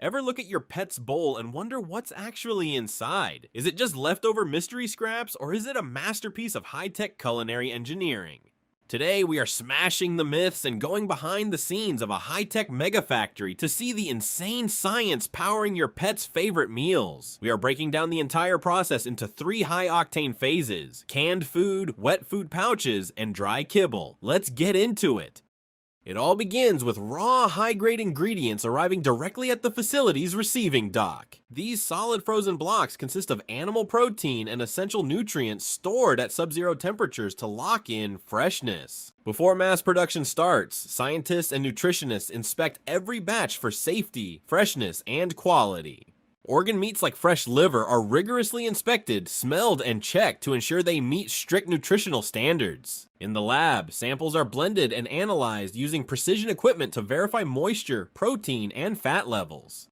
Ever look at your pet's bowl and wonder what's actually inside? Is it just leftover mystery scraps, or is it a masterpiece of high-tech culinary engineering? Today, we are smashing the myths and going behind the scenes of a high-tech mega factory to see the insane science powering your pet's favorite meals. We are breaking down the entire process into 3 high-octane phases: canned food, wet food pouches, and dry kibble. Let's get into it. It all begins with raw, high-grade ingredients arriving directly at the facility's receiving dock. These solid frozen blocks consist of animal protein and essential nutrients stored at sub-zero temperatures to lock in freshness. Before mass production starts, scientists and nutritionists inspect every batch for safety, freshness, and quality. Organ meats like fresh liver are rigorously inspected, smelled, and checked to ensure they meet strict nutritional standards. In the lab, samples are blended and analyzed using precision equipment to verify moisture, protein, and fat levels.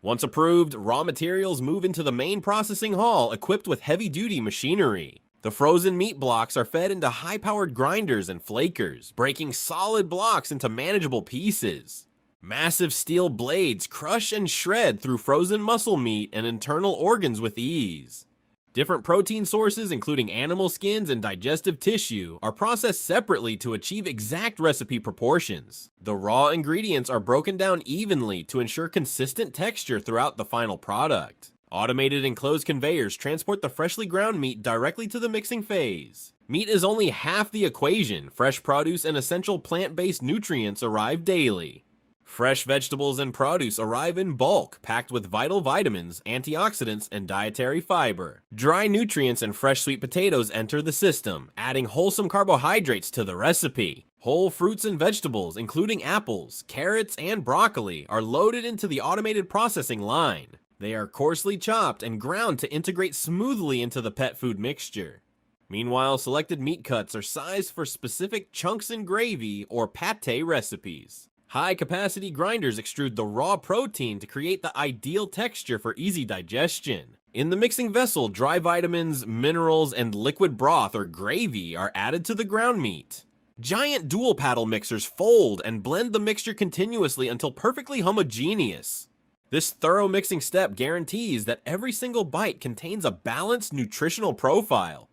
Once approved, raw materials move into the main processing hall equipped with heavy-duty machinery. The frozen meat blocks are fed into high-powered grinders and flakers, breaking solid blocks into manageable pieces. Massive steel blades crush and shred through frozen muscle meat and internal organs with ease. Different protein sources, including animal skins and digestive tissue, are processed separately to achieve exact recipe proportions. The raw ingredients are broken down evenly to ensure consistent texture throughout the final product. Automated enclosed conveyors transport the freshly ground meat directly to the mixing phase. Meat is only half the equation. Fresh produce and essential plant-based nutrients arrive daily. Fresh vegetables and produce arrive in bulk, packed with vital vitamins, antioxidants, and dietary fiber. Dry nutrients and fresh sweet potatoes enter the system, adding wholesome carbohydrates to the recipe. Whole fruits and vegetables, including apples, carrots, and broccoli, are loaded into the automated processing line. They are coarsely chopped and ground to integrate smoothly into the pet food mixture. Meanwhile, selected meat cuts are sized for specific chunks and gravy or pate recipes. High-capacity grinders extrude the raw protein to create the ideal texture for easy digestion. In the mixing vessel, dry vitamins, minerals, and liquid broth or gravy are added to the ground meat. Giant dual paddle mixers fold and blend the mixture continuously until perfectly homogeneous. This thorough mixing step guarantees that every single bite contains a balanced nutritional profile.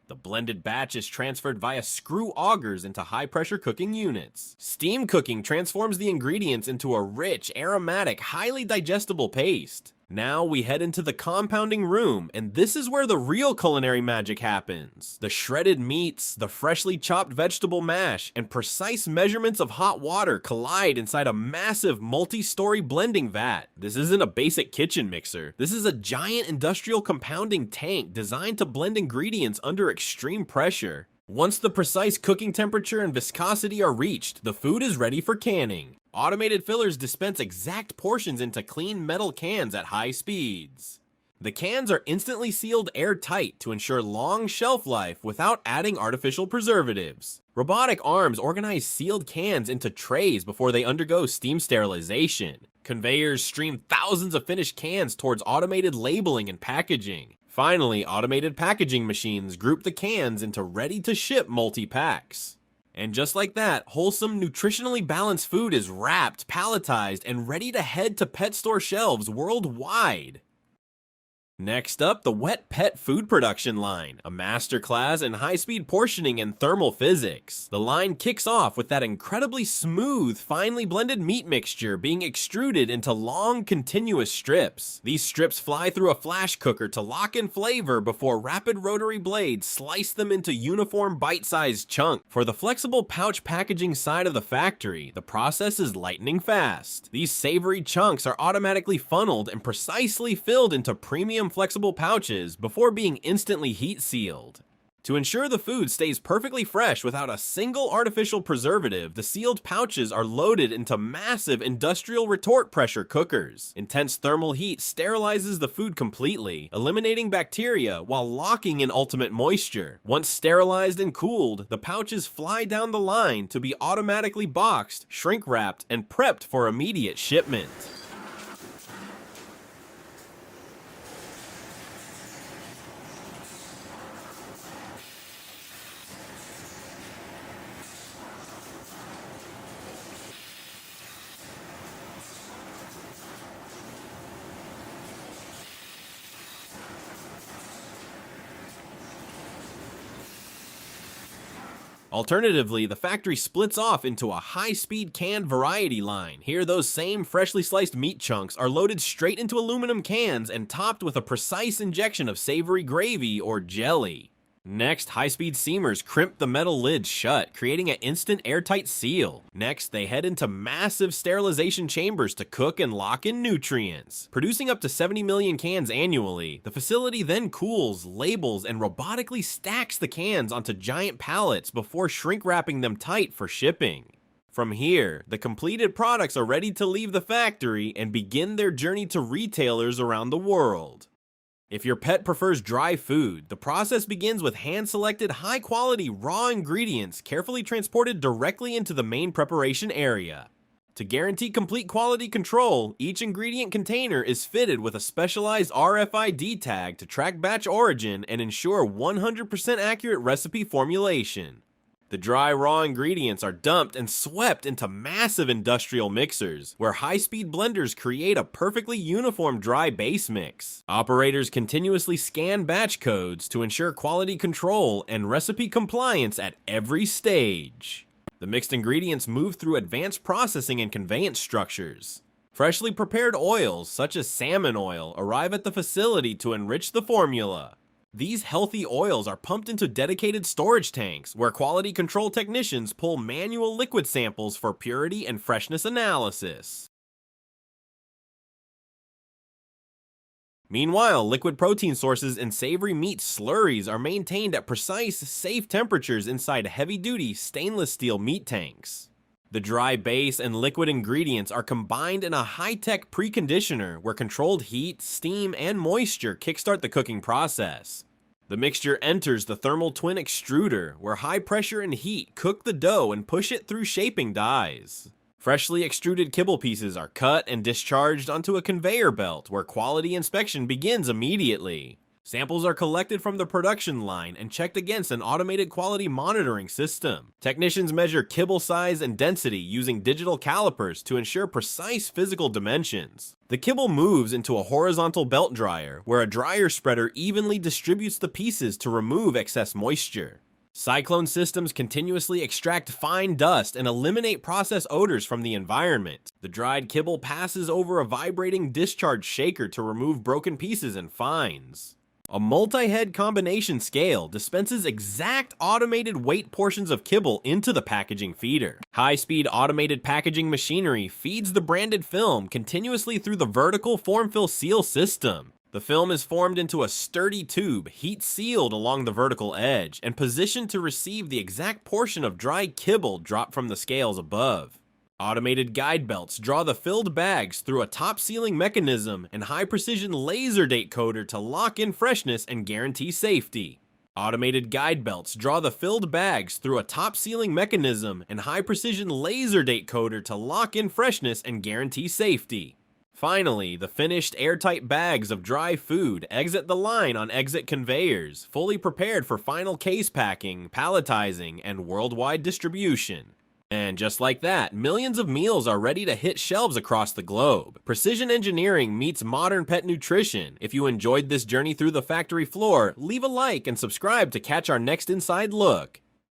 The blended batch is transferred via screw augers into high-pressure cooking units. Steam cooking transforms the ingredients into a rich, aromatic, highly digestible paste. Now we head into the compounding room, and this is where the real culinary magic happens. The shredded meats, the freshly chopped vegetable mash, and precise measurements of hot water collide inside a massive multi-story blending vat. This isn't a basic kitchen mixer. This is a giant industrial compounding tank designed to blend ingredients under extreme pressure. Once the precise cooking temperature and viscosity are reached, the food is ready for canning. Automated fillers dispense exact portions into clean metal cans at high speeds. The cans are instantly sealed airtight to ensure long shelf life without adding artificial preservatives. Robotic arms organize sealed cans into trays before they undergo steam sterilization. Conveyors stream thousands of finished cans towards automated labeling and packaging. Finally, automated packaging machines group the cans into ready-to-ship multi-packs. And just like that, wholesome, nutritionally balanced food is wrapped, palletized, and ready to head to pet store shelves worldwide. Next up, the wet pet food production line, a masterclass in high-speed portioning and thermal physics. The line kicks off with that incredibly smooth, finely blended meat mixture being extruded into long, continuous strips. These strips fly through a flash cooker to lock in flavor before rapid rotary blades slice them into uniform bite-sized chunks. For the flexible pouch packaging side of the factory, the process is lightning fast. These savory chunks are automatically funneled and precisely filled into premium flexible pouches before being instantly heat sealed. To ensure the food stays perfectly fresh without a single artificial preservative, the sealed pouches are loaded into massive industrial retort pressure cookers. Intense thermal heat sterilizes the food completely, eliminating bacteria while locking in ultimate moisture. Once sterilized and cooled, the pouches fly down the line to be automatically boxed, shrink-wrapped, and prepped for immediate shipment. Alternatively, the factory splits off into a high-speed canned variety line. Here, those same freshly sliced meat chunks are loaded straight into aluminum cans and topped with a precise injection of savory gravy or jelly. Next, high-speed seamers crimp the metal lids shut, creating an instant airtight seal. Next, they head into massive sterilization chambers to cook and lock in nutrients. Producing up to 70 million cans annually, the facility then cools, labels, and robotically stacks the cans onto giant pallets before shrink-wrapping them tight for shipping. From here, the completed products are ready to leave the factory and begin their journey to retailers around the world. If your pet prefers dry food, the process begins with hand-selected high-quality raw ingredients carefully transported directly into the main preparation area. To guarantee complete quality control, each ingredient container is fitted with a specialized RFID tag to track batch origin and ensure 100% accurate recipe formulation. The dry, raw ingredients are dumped and swept into massive industrial mixers, where high-speed blenders create a perfectly uniform dry base mix. Operators continuously scan batch codes to ensure quality control and recipe compliance at every stage. The mixed ingredients move through advanced processing and conveyance structures. Freshly prepared oils, such as salmon oil, arrive at the facility to enrich the formula. These healthy oils are pumped into dedicated storage tanks, where quality control technicians pull manual liquid samples for purity and freshness analysis. Meanwhile, liquid protein sources and savory meat slurries are maintained at precise, safe temperatures inside heavy-duty stainless steel meat tanks. The dry base and liquid ingredients are combined in a high-tech preconditioner where controlled heat, steam, and moisture kickstart the cooking process. The mixture enters the thermal twin extruder, where high pressure and heat cook the dough and push it through shaping dies. Freshly extruded kibble pieces are cut and discharged onto a conveyor belt, where quality inspection begins immediately. Samples are collected from the production line and checked against an automated quality monitoring system. Technicians measure kibble size and density using digital calipers to ensure precise physical dimensions. The kibble moves into a horizontal belt dryer, where a dryer spreader evenly distributes the pieces to remove excess moisture. Cyclone systems continuously extract fine dust and eliminate process odors from the environment. The dried kibble passes over a vibrating discharge shaker to remove broken pieces and fines. A multi-head combination scale dispenses exact automated weight portions of kibble into the packaging feeder. High-speed automated packaging machinery feeds the branded film continuously through the vertical form-fill seal system. The film is formed into a sturdy tube, heat-sealed along the vertical edge, and positioned to receive the exact portion of dry kibble dropped from the scales above. Automated guide belts draw the filled bags through a top-sealing mechanism and high-precision laser date coder to lock in freshness and guarantee safety. Automated guide belts draw the filled bags through a top-sealing mechanism and high-precision laser date coder to lock in freshness and guarantee safety. Finally, the finished airtight bags of dry food exit the line on exit conveyors, fully prepared for final case packing, palletizing, and worldwide distribution. And just like that, millions of meals are ready to hit shelves across the globe. Precision engineering meets modern pet nutrition. If you enjoyed this journey through the factory floor, leave a like and subscribe to catch our next inside look.